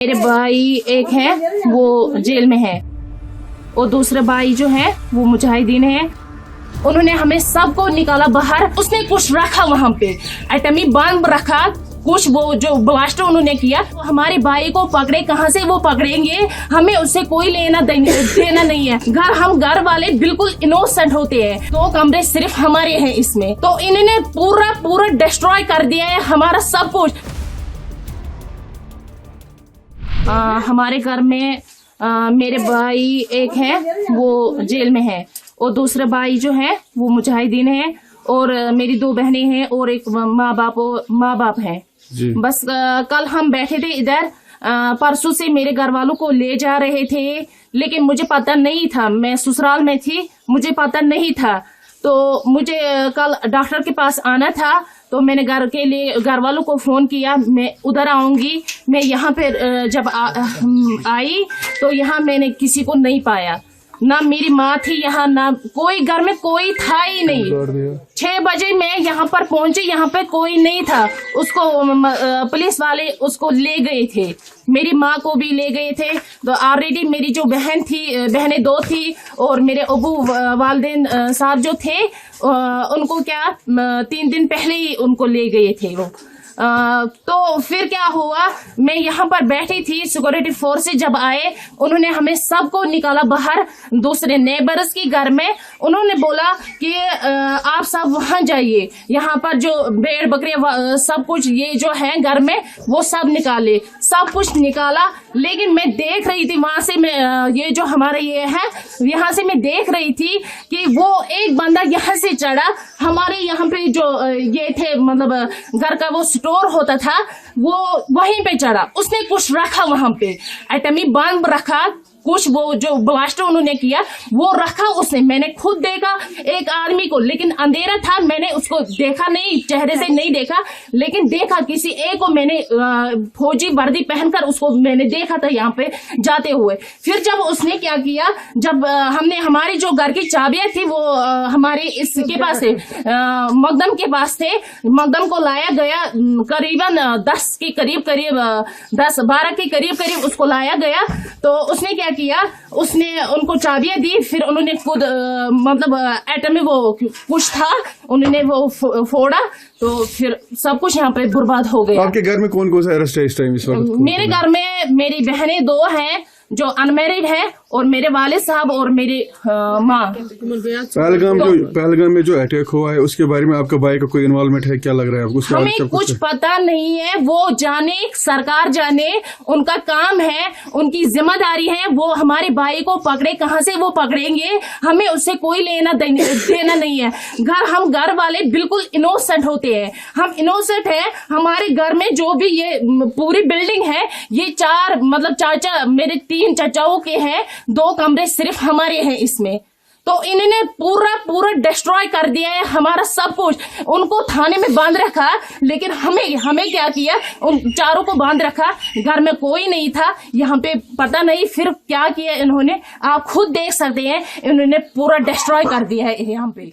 मेरे भाई एक है वो जेल में है और दूसरे भाई जो है वो मुजाहिदीन है। उन्होंने हमें सबको निकाला बाहर। उसने कुछ रखा वहाँ पे, एटमी बम रखा, कुछ वो जो ब्लास्ट उन्होंने किया। हमारे भाई को पकड़े, कहाँ से वो पकड़ेंगे, हमें उससे कोई लेना देना नहीं है। हम घर वाले बिल्कुल इनोसेंट होते हैं। 2 कमरे सिर्फ हमारे हैं इसमें, तो इन्होंने पूरा डिस्ट्रॉय कर दिया है हमारा सब कुछ। हमारे घर में मेरे भाई एक है वो जेल में है और दूसरे भाई जो है वो मुजाहिदीन है और मेरी 2 बहनें हैं और एक माँ बाप है। बस कल हम बैठे थे इधर, परसों से मेरे घर वालों को ले जा रहे थे, लेकिन मुझे पता नहीं था, मैं ससुराल में थी, मुझे पता नहीं था। तो मुझे कल डॉक्टर के पास आना था, तो मैंने घर वालों को फोन किया, मैं उधर आऊंगी। मैं यहाँ पे जब आई तो यहाँ मैंने किसी को नहीं पाया, ना मेरी माँ थी यहाँ, ना कोई घर में कोई था ही नहीं। 6 बजे मैं यहाँ पर पहुंची, यहाँ पे कोई नहीं था। उसको पुलिस वाले उसको ले गए थे, मेरी माँ को भी ले गए थे। तो ऑलरेडी मेरी जो बहनें 2 थी और मेरे अबू वालिदैन साहब जो थे उनको 3 दिन पहले ही उनको ले गए थे वो। तो फिर क्या हुआ, मैं यहाँ पर बैठी थी, सिक्योरिटी फोर्स से जब आए उन्होंने हमें सबको निकाला बाहर दूसरे नेबर्स के घर में। उन्होंने बोला कि आप सब वहां जाइए, यहाँ पर जो भेड़ बकरी सब कुछ ये जो है घर में वो सब निकाले, सब कुछ निकाला। लेकिन मैं देख रही थी वहां से, मैं ये जो हमारा ये है यहाँ से मैं देख रही थी कि वो एक बंदा यहाँ से चढ़ा, हमारे यहाँ पे जो ये थे मतलब घर का वो स्टोर होता था वो वहीं पे चढ़ा। उसने कुछ रखा वहां पे, एटमी बम रखा, कुछ वो जो ब्लास्ट उन्होंने किया वो रखा उसने। मैंने खुद देखा एक आदमी को, लेकिन अंधेरा था, मैंने उसको देखा नहीं, चेहरे से नहीं देखा, लेकिन देखा किसी एक को मैंने फौजी वर्दी पहनकर उसको मैंने देखा था यहाँ पे जाते हुए। फिर जब उसने क्या किया, जब हमने हमारी जो घर की चाबियां थी वो हमारे इसके पास थे, मकदम के पास थे, मकदम को लाया गया करीबन 10 के करीब 10-12 के करीब उसको लाया गया। तो उसने क्या किया, उसने उनको चाबियां दी, फिर उन्होंने खुद मतलब एटम में वो कुछ था उन्होंने वो फोड़ा, तो फिर सब कुछ यहाँ पे बर्बाद हो गया। आपके घर में कौन कौन सा अरेस्ट है इस टाइम इस वक्त? मेरे घर में मेरी बहनें 2 हैं जो अनमैरिड है और मेरे वालिद साहब और मेरी माँ। पहलगाम में जो अटैक हुआ है उसके बारे में आपका भाई का कोई इन्वॉल्वमेंट है, क्या लग रहा है आपको? हमें कुछ पता नहीं है, वो जाने, सरकार जाने, उनका काम है, उनकी जिम्मेदारी है, वो हमारे भाई को पकड़े, कहाँ से वो पकड़ेंगे, हमें उससे कोई लेना देना नहीं है। हम घर वाले बिल्कुल इनोसेंट होते हैं, हम इनोसेंट है। हमारे घर में जो भी ये पूरी बिल्डिंग है, ये 4 मतलब चाचा मेरे 3 चाचाओं के हैं, 2 कमरे सिर्फ हमारे हैं इसमें। तो इन्होंने पूरा डिस्ट्रॉय कर दिया है हमारा सब कुछ। उनको थाने में बांध रखा, लेकिन हमें क्या किया, उन 4 को बांध रखा, घर में कोई नहीं था। यहाँ पे पता नहीं फिर क्या किया इन्होंने, आप खुद देख सकते हैं, इन्होंने पूरा डिस्ट्रॉय कर दिया है यहाँ पे।